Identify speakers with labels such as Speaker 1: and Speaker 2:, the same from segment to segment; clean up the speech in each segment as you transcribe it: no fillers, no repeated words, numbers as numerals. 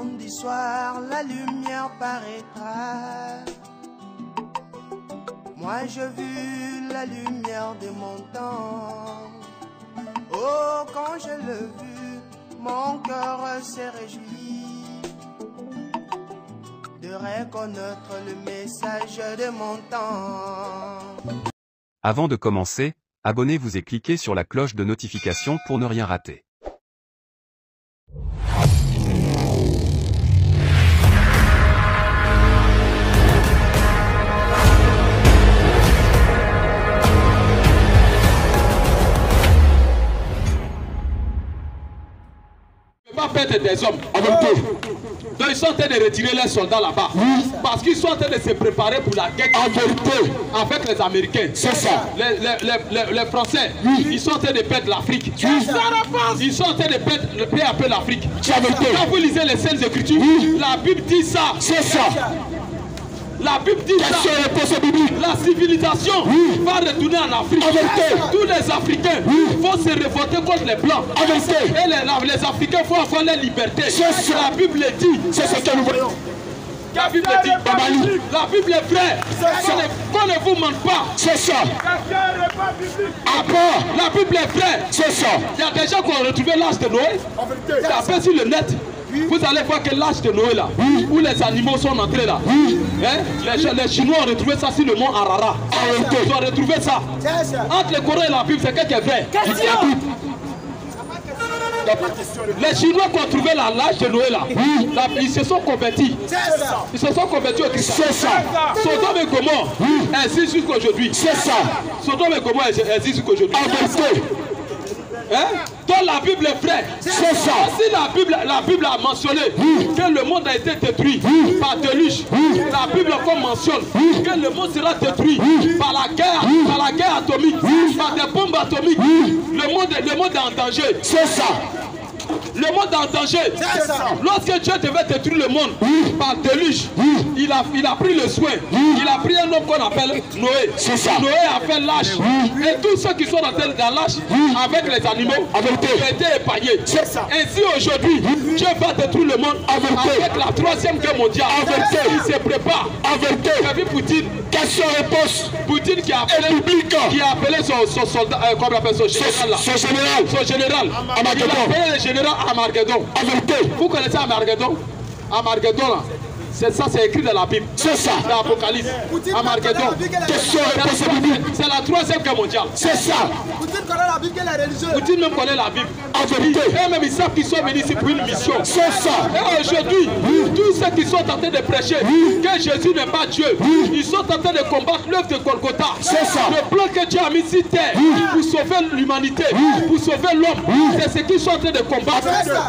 Speaker 1: Vendredi soir, la lumière paraîtra. Moi j'ai vu la lumière de mon temps. Oh, quand je l'ai vu, mon cœur s'est réjoui de reconnaître le message de mon temps.
Speaker 2: Avant de commencer, abonnez-vous et cliquez sur la cloche de notification pour ne rien rater.
Speaker 3: Pas perdre des hommes avec eux. Donc ils sont en train de retirer les soldats là-bas. Parce qu'ils sont en train de se préparer pour la guerre en vérité avec les Américains. C'est ça. Les Français, ils sont en train de perdre l'Afrique. Ils sont en train de perdre peu à peu l'Afrique. Quand vous lisez les Saintes Écritures, la Bible dit ça. C'est ça. La Bible dit ça. La civilisation va retourner en Afrique. Tous les Africains vont se révolter contre les Blancs. Et les Africains vont avoir leur liberté. La Bible dit. C'est ce que nous voyons. La Bible dit. La Bible est vraie. Qu'on ne vous mente pas. C'est ça. La Bible est vraie. C'est ça. Il y a des gens qui ont retrouvé l'âge de Noé. Tapez sur le net. Vous allez voir que l'âge de Noé là, où les animaux sont entrés là, les Chinois ont retrouvé ça sur le mont Arara. Ils ont retrouvé ça. Entre le Coran et la Bible, c'est quelque vrai. Les Chinois qui ont trouvé l'âge de Noé là, ils se sont convertis. Ils se sont convertis au Christ. C'est ça. Sodome et Gomorrhe existent jusqu'aujourd'hui. C'est ça. Sodome et Gomorrhe existent jusqu'aujourd'hui. Donc la Bible est vraie. C'est ça. Si la Bible a mentionné que le monde a été détruit par déluge, la Bible encore mentionne que le monde sera détruit par la guerre atomique, par des bombes atomiques. Le monde est en danger. C'est ça. Le monde est en danger. Lorsque Dieu devait détruire le monde par déluge, il a pris le soin. Il a pris un homme qu'on appelle Noé. Noé a fait l'âge. Et tous ceux qui sont dans l'âge avec les animaux ont été épargnés. Ainsi aujourd'hui, Dieu va détruire le monde avec la troisième guerre mondiale. Il se prépare. Vous avez vu Poutine? Question réponse. Poutine qui a appelé son soldat, comment on appelle son général? Son général. Il a appelé le général Armageddon. Vous connaissez Armageddon? Armageddon là. C'est ça, c'est écrit dans la Bible. C'est ça. Dans l'Apocalypse. Armageddon. C'est la troisième guerre mondiale. C'est ça. Poutine connaît la Bible, les religieux. Poutine même connaît la Bible. Et même ils savent qu'ils sont venus ici pour une mission. C'est ça. Et aujourd'hui, tous ceux qui sont en train de prêcher que Jésus n'est pas Dieu, ils sont en train de combattre l'œuvre de Golgotha. C'est ça. Le plan que Dieu a mis sur terre pour sauver l'humanité, pour sauver l'homme, c'est ce qu'ils sont en train de combattre.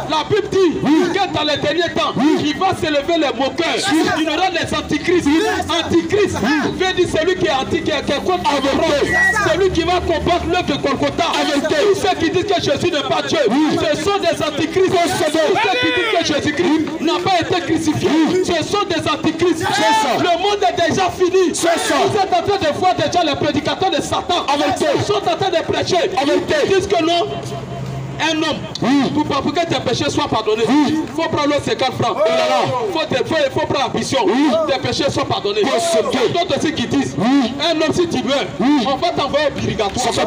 Speaker 3: La Bible dit que dans les derniers temps, il va s'élever les moqueurs. Il y aura des antichrists. Antichrist veut dire celui qui est contre celui qui va combattre l'œuvre de Golgotha. Tous ceux qui disent que Jésus n'est pas Dieu, ce sont des antichrists. Tous ceux qui disent que Jésus-Christ n'a pas été crucifié, ce sont des antichrists. Le monde est déjà fini. Vous êtes en train de voir déjà les prédicateurs de Satan. Ils sont en train de prêcher. Ils disent que non. Un homme, pour que tes péchés soient pardonnés, il faut prendre le 50 francs. Il faut prendre la mission. Tes péchés soient pardonnés. D'autres aussi qui disent, un homme si tu meurs, on va t'envoyer au purgatoire. Ça,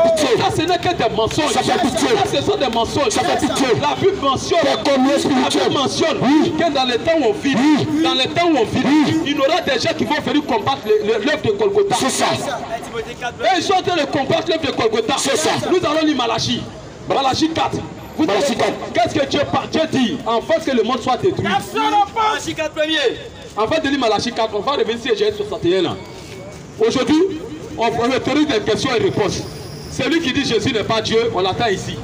Speaker 3: ce n'est que des mensonges. Ça, ce sont des mensonges. La Bible mentionne que dans les temps où on vit, il y aura des gens qui vont venir combattre l'œuvre de Golgotha. C'est ça. Et ils sont en train de combattre l'œuvre de Golgotha. C'est ça. Nous allons lire Malachie. Malachie 4. Qu'est-ce que Dieu dit? Enfin que le monde soit détruit. Malachie 4 premier. Avant de lire Malachie 4, on va revenir sur Genèse 61 là. Aujourd'hui, on autorise des questions et réponses. Celui qui dit Jésus n'est pas Dieu, on l'attend ici.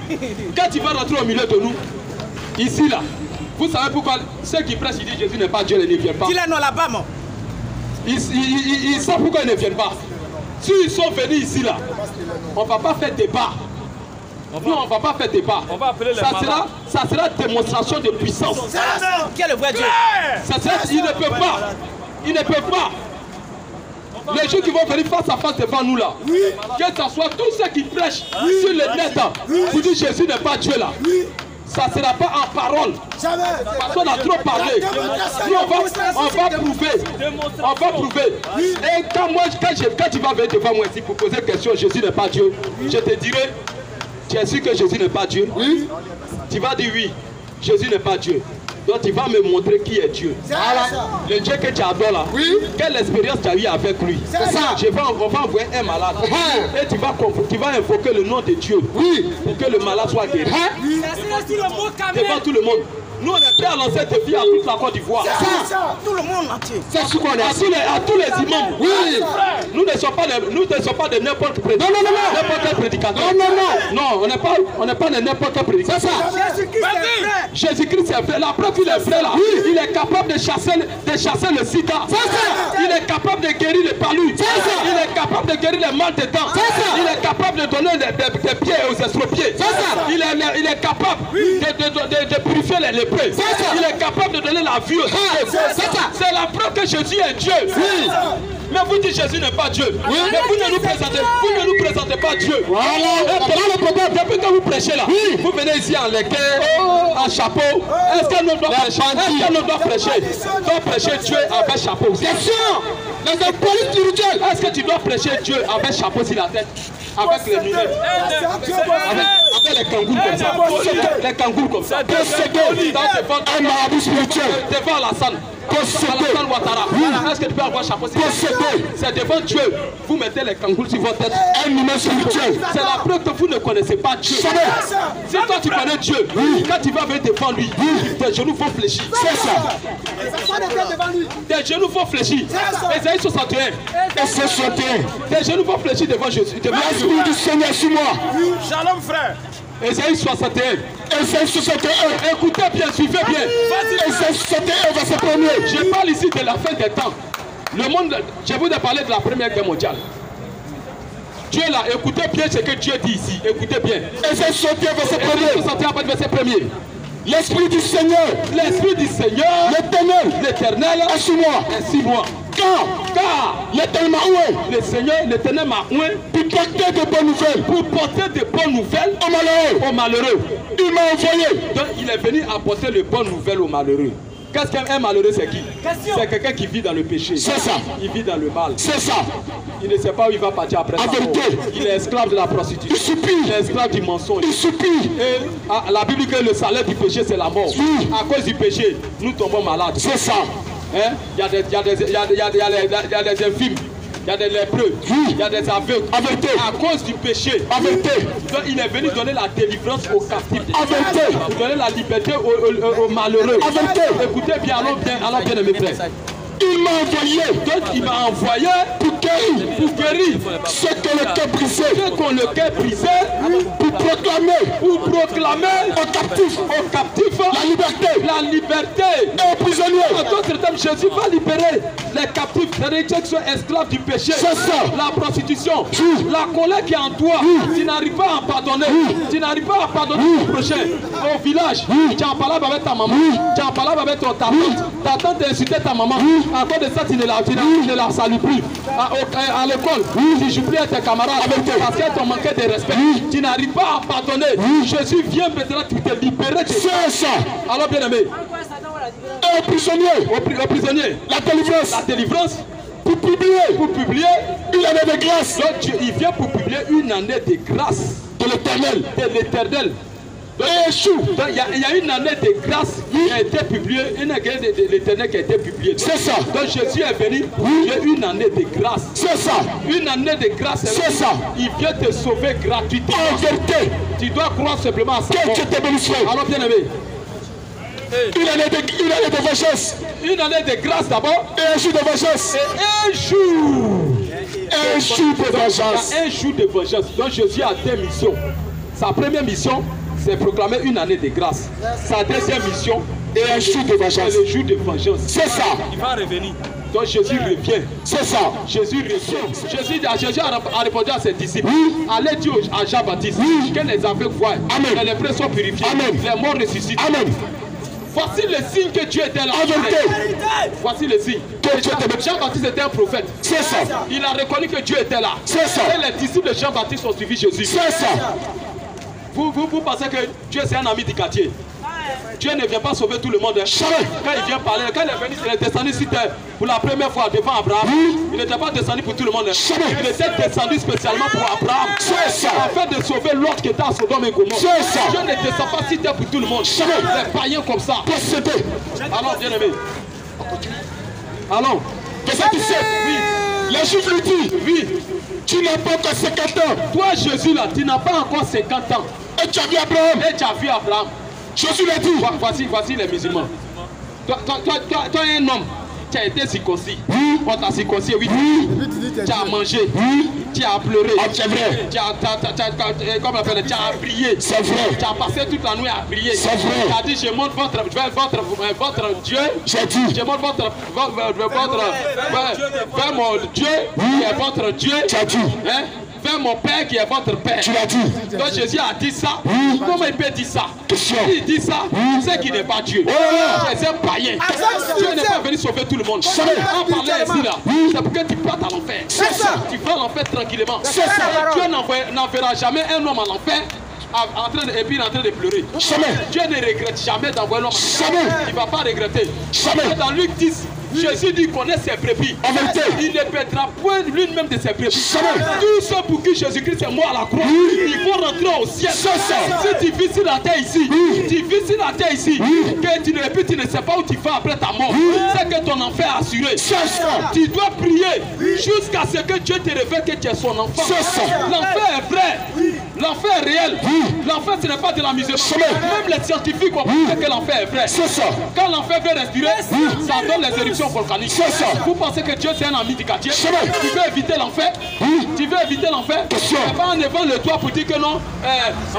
Speaker 3: Quand il va rentrer au milieu de nous, ici là, vous savez pourquoi ceux qui prêchent, ils disent Jésus n'est pas Dieu, ils ne viennent pas. Dis-le non là-bas, mon. Ils savent pourquoi ils ne viennent pas. S'ils sont venus ici là, on ne va pas faire débat. Nous, on ne va pas faire débat. On va appeler les ça sera démonstration de puissance. Qui est le vrai Dieu? Ils ne peuvent pas. Ils ne peuvent pas. Les gens qui vont venir face à face devant nous là, que ce soit tous ceux qui prêchent sur le net, vous dites Jésus n'est pas Dieu là. Ça ne sera pas en parole. Parce qu'on a trop parlé. Nous, on va prouver. On va prouver. Et quand tu vas venir devant moi ici pour poser question, Jésus n'est pas Dieu, je te dirai, tu es sûr que Jésus n'est pas Dieu? Oui. Tu vas dire oui, Jésus n'est pas Dieu. Donc tu vas me montrer qui est Dieu. Le Dieu que tu adores là. Oui. Quelle expérience tu as eu avec lui? C'est ça. On va envoyer un malade. Et tu vas invoquer le nom de Dieu. Oui. Pour que le malade soit guéri. Devant tout le monde. Nous on est prêts à lancer tes filles à toute la Côte d'Ivoire.
Speaker 1: C'est ça. Tout le monde entier.
Speaker 3: C'est ce qu'on est. À tous les imams. Oui. Nous ne sommes pas de n'importe quel prédicateur. Non. N'importe quel prédicateur. Non, on n'est pas de n'importe quel prédicateur. C'est ça. Jésus-Christ est vrai. La preuve, il est vrai là. Oui. Il est capable de chasser le sida. C'est ça. Il est capable de guérir les palus. C'est ça. Il est capable de guérir les mal de dents. C'est ça. Il est capable de donner des pieds aux estropiés. C'est ça. Il est capable de purifier les lépreux. Il est capable de donner la vie aux autres. C'est la preuve que Jésus est Dieu. Oui. Mais vous dites Jésus n'est pas Dieu. Oui. Mais vous ne nous présentez pas Dieu. Voilà. Le problème, depuis que vous prêchez là, oui. Vous venez ici en léguer, en chapeau. Est-ce qu'un homme doit prêcher? Est-ce qu'un homme doit prêcher Dieu avec chapeau? Bien sûr. Dans un police spirituel. Est-ce que tu dois prêcher Dieu avec chapeau sur la tête? Avec les lunettes, avec les kangourous comme ça. Les kangourous comme ça. Un marabout spirituel. Devant la salle. Alassane Ouattara. Est-ce que tu peux avoir chapeau? C'est devant Dieu. Vous mettez les kangourous sur votre tête. Un humain spirituel. C'est la preuve que vous ne connaissez pas Dieu. Si toi tu connais Dieu, quand tu vas venir devant lui, tes genoux vont fléchir. C'est ça. Tes genoux vont fléchir. Ésaïe 61. Tes genoux vont fléchir devant Jésus. L'Esprit du Seigneur sur moi. Shalom frère. Ésaïe 61. Ésaïe 61. Écoutez bien, suivez bien. Ésaïe 61, verset 1er. Je parle ici de la fin des temps. Le monde, je vous ai parlé de la Première Guerre mondiale. Dieu là, écoutez bien ce que Dieu dit ici. Écoutez bien. Ésaïe 61, verset 1er. 61, verset 1er. L'Esprit du Seigneur. L'Esprit du Seigneur. L'Éternel. Est sur moi. Est sur moi. Car l'Éternel m'a oué. Le Seigneur, l'Éternel m'a oué. Pour porter de bonnes nouvelles. Pour porter de bonnes nouvelles aux malheureux. Aux malheureux. Il m'a envoyé. Donc il est venu apporter les bonnes nouvelles aux malheureux. Qu'est-ce qu'un malheureux, c'est qui? C'est quelqu'un qui vit dans le péché. C'est ça. Il vit dans le mal. C'est ça. Il ne sait pas où il va partir après. En vérité. Il est esclave de la prostitution. Il supplie. Il est esclave du mensonge. Il supplie. Et la Bible dit que le salaire du péché, c'est la mort. Oui. À cause du péché, nous tombons malades. C'est ça. Il y a des infimes. Il y a des lépreux, il y a des aveugles, à cause du péché. Donc il est venu donner la délivrance aux captifs, donner la liberté aux malheureux. Écoutez bien, allons bien mes frères. Il m'a envoyé, donc il m'a envoyé pour guérir ce que le cœur brisé, pour proclamer aux captifs la liberté et aux prisonniers. En d'autres termes, Jésus va libérer les captifs, c'est-à-dire ceux qui sont esclaves du péché, la prostitution, la colère qui est en toi. Tu n'arrives pas à pardonner, tu n'arrives pas à pardonner ton prochain. Au village, tu en parles avec ta maman, tu en parles avec ta tante a insulté ta maman. À cause de ça, tu ne la salues plus. À l'école, tu joues plus à tes camarades parce qu'elles t'ont manqué de respect. Tu n'arrives pas à pardonner. Jésus vient maintenant te libérer. C'est ça. Alors bien aimé. Au prisonnier. La délivrance. Pour publier une année de grâce. Donc il vient pour publier une année de grâce de l'Éternel. Il y a une année de grâce qui a été publiée, une année de l'Éternel qui a été publiée. C'est ça. Donc Jésus est venu, il y a une année de grâce. C'est ça. Une année de grâce. C'est ça. Il vient te sauver gratuitement. En vérité. Tu dois croire simplement à ça. Que Dieu te bénisse. Alors bien aimé. Une année de vengeance. Une année de grâce d'abord. Et un jour de vengeance. Et un jour de vengeance. Un jour de vengeance. Donc Jésus a deux missions. Sa première mission, c'est proclamer une année de grâce. Sa deuxième mission est un jour de vengeance. Le jour de vengeance. C'est ça. Il va revenir. Donc Jésus revient. C'est ça. Jésus revient. Jésus a répondu à ses disciples. Allez dire à Jean-Baptiste que les aveugles voient. Amen. Que les prêts sont purifiés. Amen. Les morts ressuscitent. Amen. Voici le signe que Dieu était là. Voici le signe. Jean-Baptiste était un prophète. C'est ça. Il a reconnu que Dieu était là. C'est ça. Et les disciples de Jean-Baptiste ont suivi Jésus. C'est ça. Vous pensez que Dieu c'est un ami du quartier. Dieu ne vient pas sauver tout le monde. Quand il vient parler, quand il est venu, il est descendu sur terre pour la première fois devant Abraham. Il n'était pas descendu pour tout le monde. Il était descendu spécialement pour Abraham. Afin de sauver l'autre qui était à Sodome et Gomorrhe. Dieu ne descend pas sur terre pour tout le monde. Les païens comme ça. Alors, bien aimé. Allons.
Speaker 4: Qu'est-ce que tu sais?
Speaker 3: Oui.
Speaker 4: Les Juifs lui disent,
Speaker 3: oui.
Speaker 4: Tu n'as pas encore 50 ans.
Speaker 3: Toi, Jésus, là, tu n'as pas encore 50 ans.
Speaker 4: Et tu as vu Abraham.
Speaker 3: Et tu as vu Abraham.
Speaker 4: Jésus lui a dit.
Speaker 3: Voici les musulmans. Toi, un homme. Tu as été circoncis. On t'a circoncis, oui. Tu as mangé. Tu as pleuré.
Speaker 4: C'est vrai.
Speaker 3: Tu as prié.
Speaker 4: C'est vrai.
Speaker 3: Tu as passé toute la nuit à prier.
Speaker 4: C'est vrai.
Speaker 3: Tu as dit, je montre votre Dieu.
Speaker 4: J'ai dit.
Speaker 3: Je montre vers mon Dieu qui est votre Dieu.
Speaker 4: Tu as dit.
Speaker 3: Hein? Vers mon Père qui est votre Père.
Speaker 4: Tu l'as dit.
Speaker 3: Donc Jésus a dit ça. Comment il peut dire ça?
Speaker 4: Question.
Speaker 3: Il dit ça, c'est qu'il n'est pas Dieu. C'est un païen. Dieu n'est pas venu sauver tout le monde. On parlait ici là. C'est pour que tu partes à l'enfer.
Speaker 4: C'est ça.
Speaker 3: Tu vas à l'enfer tranquillement.
Speaker 4: C'est ça.
Speaker 3: Dieu n'enverra jamais un homme à l'enfer. Et puis il est en train de pleurer.
Speaker 4: Jamais.
Speaker 3: Dieu ne regrette jamais d'envoyer l'homme.
Speaker 4: Jamais.
Speaker 3: Il ne va pas regretter.
Speaker 4: Jamais.
Speaker 3: Dans Luc 10, Jésus dit qu'il connaît ses brebis.
Speaker 4: En vérité.
Speaker 3: Il ne perdra point l'une-même de ses brebis.
Speaker 4: Jamais.
Speaker 3: Tous ceux pour qui Jésus-Christ est mort à la croix, ils vont rentrer au ciel.
Speaker 4: C'est ça.
Speaker 3: Si tu vis sur la terre ici, tu vis sur la terre ici, que tu ne sais pas où tu vas après ta mort, c'est que ton enfer est assuré.
Speaker 4: C'est ça.
Speaker 3: Tu dois prier jusqu'à ce que Dieu te révèle que tu es son enfant.
Speaker 4: C'est ça.
Speaker 3: L'enfer est vrai. L'enfer est réel. L'enfer, ce n'est pas de la misère. Même les scientifiques comprennent que l'enfer est vrai.
Speaker 4: C'est ça.
Speaker 3: Quand l'enfer veut respirer, ça donne les éruptions volcaniques.
Speaker 4: C'est ça.
Speaker 3: Vous pensez que Dieu c'est un ami du quartier?
Speaker 4: C'est vrai.
Speaker 3: Tu veux éviter l'enfer? Tu veux éviter l'enfer?
Speaker 4: Question.
Speaker 3: Tu vas en devant le toit pour dire que non,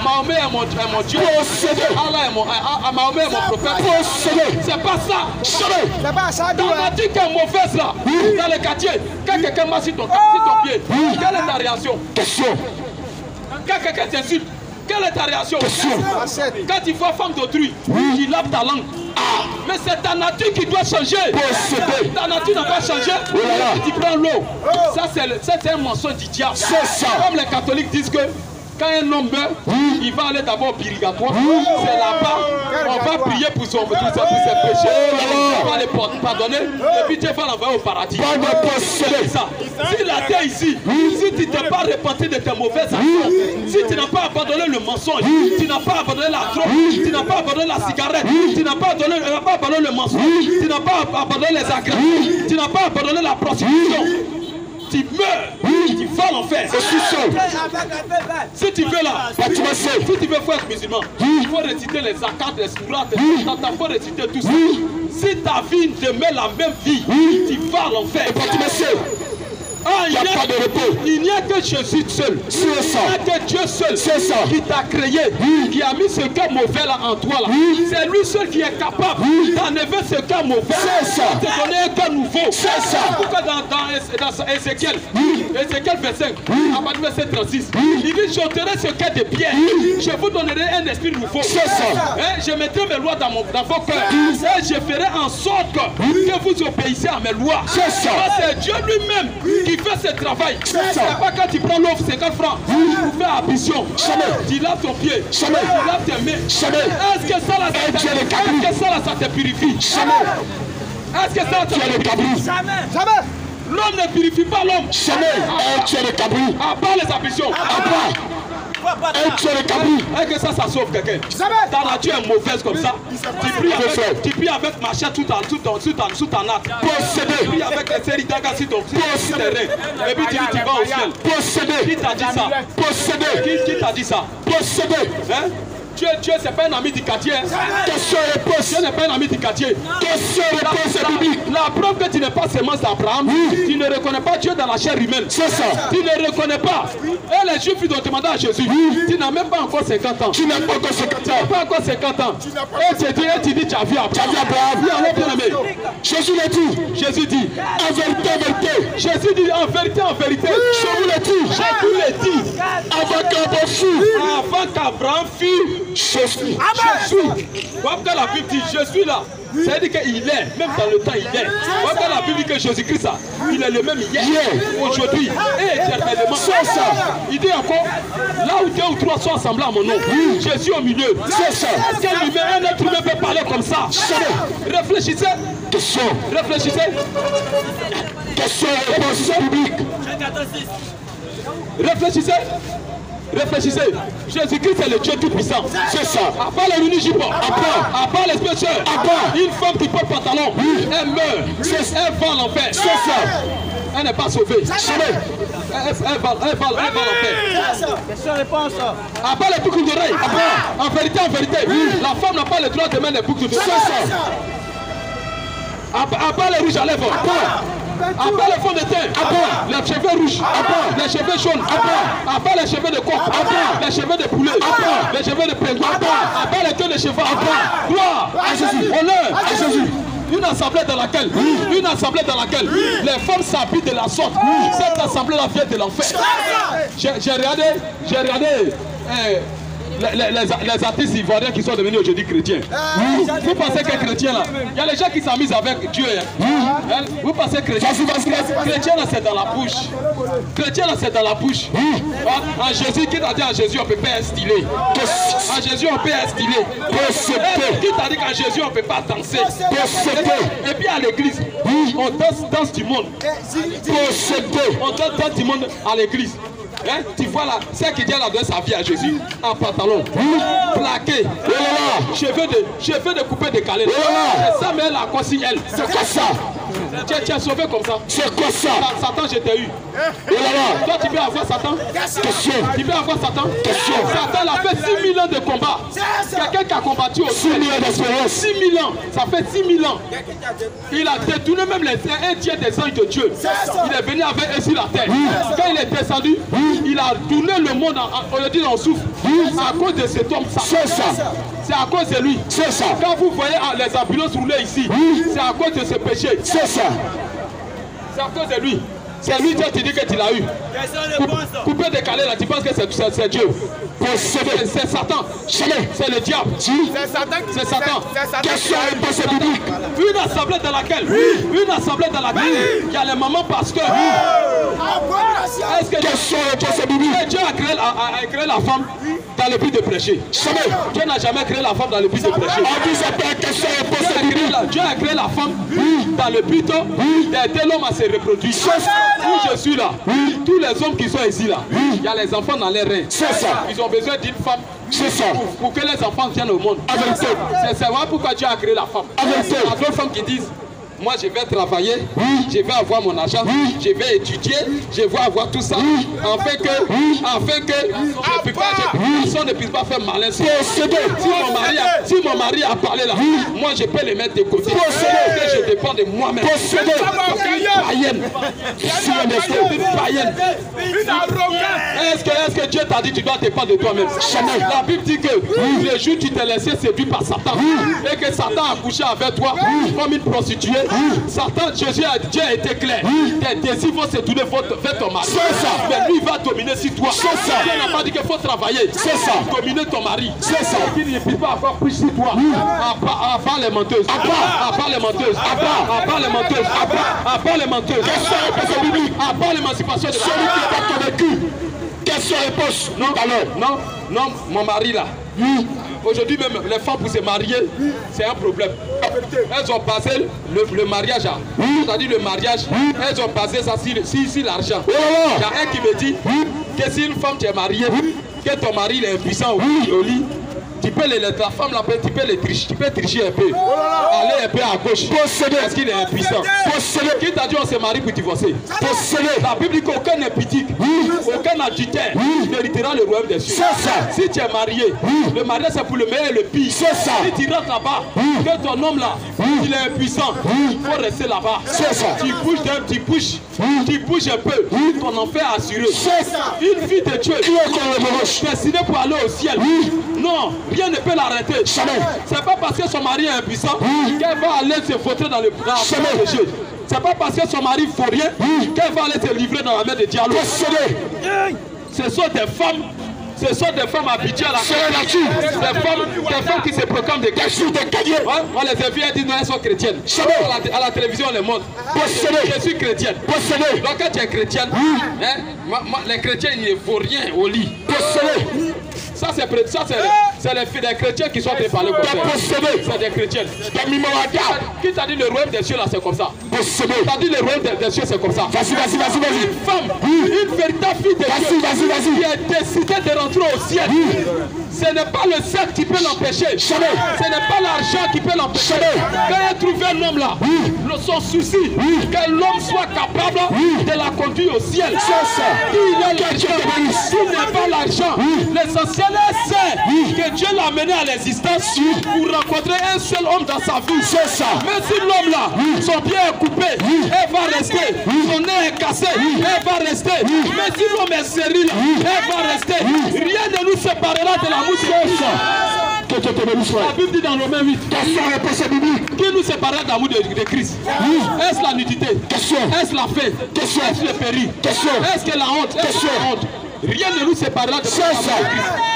Speaker 3: Mahomet est mon Dieu.
Speaker 4: Possédé.
Speaker 3: Allah est Mahomet est mon prophète.
Speaker 4: Possédé.
Speaker 3: C'est pas ça.
Speaker 4: Jamais.
Speaker 1: C'est pas ça,
Speaker 3: Dans la dit qu'elle est mauvaise là, dans le quartier, quand quelqu'un marche sur ton pied, quelle est ta réaction?
Speaker 4: Question.
Speaker 3: Quand quelqu'un t'insulte, quelle est ta réaction?
Speaker 4: Question.
Speaker 3: Quand tu vois femme d'autrui, tu laves ta langue. Mais c'est ta nature qui doit changer.
Speaker 4: Possédé.
Speaker 3: Ta nature n'a pas changé.
Speaker 4: Oh là là.
Speaker 3: Tu prends l'eau. Ça, c'est un mensonge du diable.
Speaker 4: C'est ça.
Speaker 3: Comme les catholiques disent que quand un homme meurt, il va aller d'abord au purgatoire. C'est là-bas. On va prier pour ses péchés. On va les pardonner. Et puis Dieu va l'envoyer au paradis.
Speaker 4: Pas de possédé.
Speaker 3: C'est ça. Si la terre ici, si tu n'es pas repenti de tes mauvaises actions, si tu n'as pas abandonné le mensonge, tu n'as pas abandonné la drogue, tu n'as pas abandonné la cigarette, tu n'as pas abandonné le mensonge, tu n'as pas abandonné les agressions, tu n'as pas abandonné la prostitution, tu meurs, tu vas à l'enfer. Si tu veux là, si tu veux faire être musulman, il faut réciter les zakats, les sourates, il faut réciter tout ça. Si ta vie demeure la même vie, tu vas à l'enfer. Il n'y a pas de repos. Il n'y a que Jésus seul. C'est ça. Il n'y a que Dieu seul. C'est ça. Qui t'a créé, qui a mis ce cœur mauvais là en toi là. C'est lui seul qui est capable d'enlever ce cœur mauvais. C'est ça. De te donner un cœur nouveau. C'est ça. Pourquoi dans Ézéchiel 25, à partir du verset 36, il dit j'ôterai ce cœur de pierre. Je vous donnerai un esprit nouveau. C'est ça. Je mettrai mes lois dans vos cœurs. Et je ferai en sorte que vous obéissez à mes lois. C'est ça. C'est Dieu lui-même qui fait ce travail. C'est pas quand tu prends l'offre 50 francs pour faire ambition. Tu laves ton pied. Tu laves tes mains. Est-ce que ça là, ça te purifie? Est-ce que ça te purifie? Jamais. L'homme ne purifie pas l'homme. À part les ambitions. Est-ce que ça sauve quelqu'un? Ta nature est mauvaise comme ça. Tu pries avec machin sous ta natte. Tu pries avec les séries d'agas sur ton terrain. Et puis tu dis tu vas au ciel. Qui t'a dit ça? Qui t'a dit ça? Hein? Dieu c'est pas un ami du quartier. Dieu n'est pas un ami du quartier. La preuve que tu n'es pas seulement d'Abraham, tu ne reconnais pas Dieu dans la chair humaine. C'est ça. Tu ne reconnais pas. Et les Juifs ils ont demandé à Jésus, tu n'as même pas encore 50 ans. Tu n'as pas encore 50 ans. Et tu dis tu as vu Abraham. Jésus l'a dit. Jésus dit, en vérité. Jésus dit, en vérité. Je vous l'ai dit. Avant qu'Abraham fût. Jésus. Comme que la Bible dit, je suis là. C'est-à-dire qu'il est, même dans le temps, il est. Quand la Bible dit que Jésus-Christ, il est le même hier, aujourd'hui et éternellement. Il dit encore, là où 2 ou 3 sont assemblés à mon nom, je suis au milieu. C'est ça. Un être humain peut parler comme ça. Réfléchissez.
Speaker 4: Question.
Speaker 3: Réfléchissez.
Speaker 4: Question et réponse publique.
Speaker 3: Réfléchissez. Réfléchissez. Jésus-Christ est le Dieu tout-puissant.
Speaker 4: C'est ça.
Speaker 3: À part les Lunijibos, à part les spéciaux, une femme qui porte pantalon, elle meurt. Elle va en enfer.
Speaker 4: C'est ça.
Speaker 3: Elle n'est pas sauvée. Elle va en enfer.
Speaker 1: Question-réponse.
Speaker 3: À part les boucles d'oreilles. En vérité, la femme n'a pas le droit de mettre les boucles d'oreilles.
Speaker 4: C'est ça.
Speaker 3: À part les rouges à lèvres. À part les fonds de teint, les cheveux rouges, les cheveux jaunes, à part les cheveux de coq, les cheveux de poulet, les cheveux de pingouin, à part les queues de cheval, gloire à Jésus, honneur à Jésus. Une assemblée dans laquelle les femmes s'habillent de la sorte. Cette assemblée-là vient de l'enfer. J'ai regardé les artistes ivoiriens qui sont devenus aujourd'hui chrétiens. Vous pensez que chrétien là, il y a les gens qui s'amusent avec Dieu. Vous pensez chrétien là c'est dans la bouche. Chrétien là c'est dans la bouche. En Jésus, qui t'a dit en Jésus on peut pas être stylé. En Jésus on peut être stylé. Qui t'a dit qu'en Jésus on peut pas danser. Et puis à l'église, on danse du monde. On danse du monde à l'église. Tu vois là, c'est qui dit elle a donné sa vie à Jésus en pantalon, plaqué, cheveux de coupé décalé. Et ça, mais elle a consigné elle.
Speaker 4: C'est quoi ça?
Speaker 3: Tu es sauvé comme ça.
Speaker 4: C'est quoi ça?
Speaker 3: Satan, je t'ai eu. Toi, tu veux avoir Satan?
Speaker 4: Question.
Speaker 3: Tu veux avoir Satan?
Speaker 4: Question.
Speaker 3: Satan, il a fait 6 000 ans de combat. Quelqu'un qui a combattu au
Speaker 4: 6 000 ans d'espérance.
Speaker 3: 6 000 ans. Ça fait 6 000 ans. Il a détourné même un tiers des anges de Dieu. Il est venu avec eux sur la terre. Quand il est descendu, il a tourné le monde en souffle. À cause de cet homme.
Speaker 4: C'est ça.
Speaker 3: C'est à cause de lui.
Speaker 4: C'est ça.
Speaker 3: Quand vous voyez les ambulances rouler ici, c'est à cause de ce péché.
Speaker 4: C'est ça.
Speaker 3: C'est à cause de lui. C'est lui, Dieu te dit que tu l'as eu. Coupé décalé là, tu penses que c'est Dieu. C'est Satan. C'est le diable. C'est Satan.
Speaker 4: Question et réponse publique.
Speaker 3: Une assemblée dans laquelle il y a les mamans pasteurs. Est-ce que
Speaker 4: Question et réponse publique.
Speaker 3: Dieu a créé la femme dans le but de prêcher? Dieu n'a jamais créé la femme dans le but de prêcher.
Speaker 4: On vous appelle question et réponse publique.
Speaker 3: Dieu a créé la femme dans le but d'aider l'homme à se reproduire. Où je suis là, tous les hommes qui sont ici là, il y a les enfants dans les reins.
Speaker 4: C'est ça.
Speaker 3: Ils ont besoin d'une femme pour que les enfants viennent au monde. C'est vrai pourquoi Dieu a créé la femme. Il y a d'autres femmes qui disent, moi je vais travailler, je vais avoir mon argent, je vais étudier, je vais avoir tout ça, afin que personne ne puisse pas faire malin. Si mon mari a parlé là, moi je peux les mettre de côté. Je dépends de moi-même. Païenne. Est-ce que Dieu t'a dit tu dois dépendre de toi-même? La Bible dit que le jour où tu t'es laissé séduire par Satan et que Satan a couché avec toi comme une prostituée, Satan, Dieu a été clair. Tes désirs vont se tourner vers ton mari. Mais lui, il va dominer sur toi. Dieu n'a pas dit qu'il faut travailler. Dominer ton mari. Il ne peut pas avoir pris sur toi. À part les menteuses. À part les menteuses. À part l'émancipation de celui qui n'est pas convaincu. Question-réponse. Non, mon mari là. Aujourd'hui même, les femmes pour se marier, c'est un problème. Elles ont passé le mariage, c'est-à-dire le mariage, elles ont passé ça sur l'argent. Il y a un qui me dit que si une femme t'est mariée, que ton mari est impuissant au lit, tu peux la femme là, tu peux tricher un peu. Aller un peu à gauche. Parce qu'il est impuissant. Qui t'a dit on se marie pour divorcer? La Bible dit qu'aucun impudique, aucun adultère n'héritera le royaume des cieux. Si tu es marié, le mariage c'est pour le meilleur et le pire. Si tu rentres là-bas, que ton homme là, il est impuissant, il faut rester là-bas. Tu bouges un peu, ton enfer est assuré. Une fille de Dieu, destinée pour aller au ciel. Non, rien ne peut l'arrêter. C'est pas parce que son mari est impuissant qu'elle va aller se vautrer dans le chemin de Dieu. C'est pas parce que son mari ne faut rien qu'elle va aller se livrer dans la main des dialogues. Ce sont des femmes Ce sont des femmes habituées à la
Speaker 4: nature.
Speaker 3: Des femmes qui se proclament des
Speaker 4: cahiers.
Speaker 3: On les a vues, elles disent non, elles sont chrétiennes. À la télévision, on les montre. Je suis chrétienne. Donc quand tu es chrétienne, les chrétiens, il ne faut rien au lit. Ça, c'est les chrétiens qui sont préparés comme ça. C'est des chrétiens. Qui t'a dit le royaume des cieux là, c'est comme ça? T'as dit le royaume des cieux, c'est comme ça.
Speaker 4: Vas-y.
Speaker 3: Une femme, une véritable fille de Dieu qui a décidé de rentrer au ciel. Ce n'est pas le sexe qui peut l'empêcher. Ce n'est pas l'argent qui peut l'empêcher. Quand elle trouve un homme là, son souci, que l'homme soit capable de la conduire au ciel. S'il n'est pas l'argent, l'essentiel c'est que Dieu l'a amené à l'existence pour rencontrer un seul homme dans sa vie. Mais si l'homme là, son pied est coupé, elle va rester. Son nez est cassé, elle va rester. Mais si l'homme est stérile, elle va rester. Rien ne nous séparera de l'amour de Dieu. La Bible dit dans Romains 8. Qui nous séparera de l'amour de Christ? Est-ce la nudité? Est-ce la faim? Est-ce le péril? Est-ce que la honte? Rien ne nous séparera de Christ.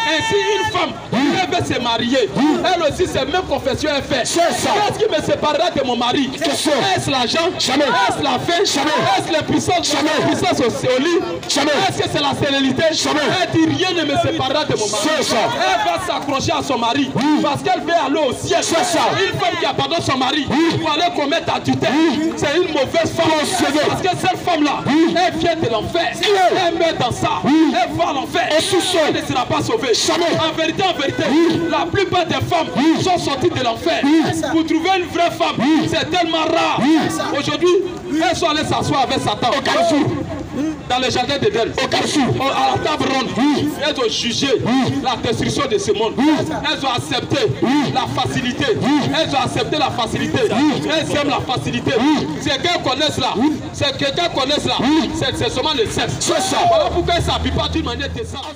Speaker 3: Ainsi, une femme, elle veut se marier. Elle aussi, c'est même confession elle fait. Qu'est-ce qui me séparera de mon mari? Est-ce l'argent? Est-ce la faim? Est-ce la puissance au lit? Est-ce que c'est la stérilité? Elle dit rien ne me séparera de mon mari. Elle va s'accrocher à son mari parce qu'elle veut aller au ciel. Une femme qui abandonne son mari pour aller commettre adultère, c'est une mauvaise femme. Parce que cette femme-là, elle vient de l'enfer. Elle meurt dans ça. Elle va à l'enfer. Elle ne sera pas sauvée. En vérité, la plupart des femmes sont sorties de l'enfer. Pour trouver une vraie femme, c'est tellement rare. Aujourd'hui, elles sont allées s'asseoir avec Satan au Carrefour, dans le jardin d'Éden, au Carrefour, à la table ronde. Elles ont jugé la destruction de ce monde. Elles ont accepté la facilité. Elles ont accepté la facilité. Elles aiment la facilité. C'est qu'elles connaissent là. C'est seulement le sexe. Voilà pourquoi elles ne s'habillent pas d'une manière décente.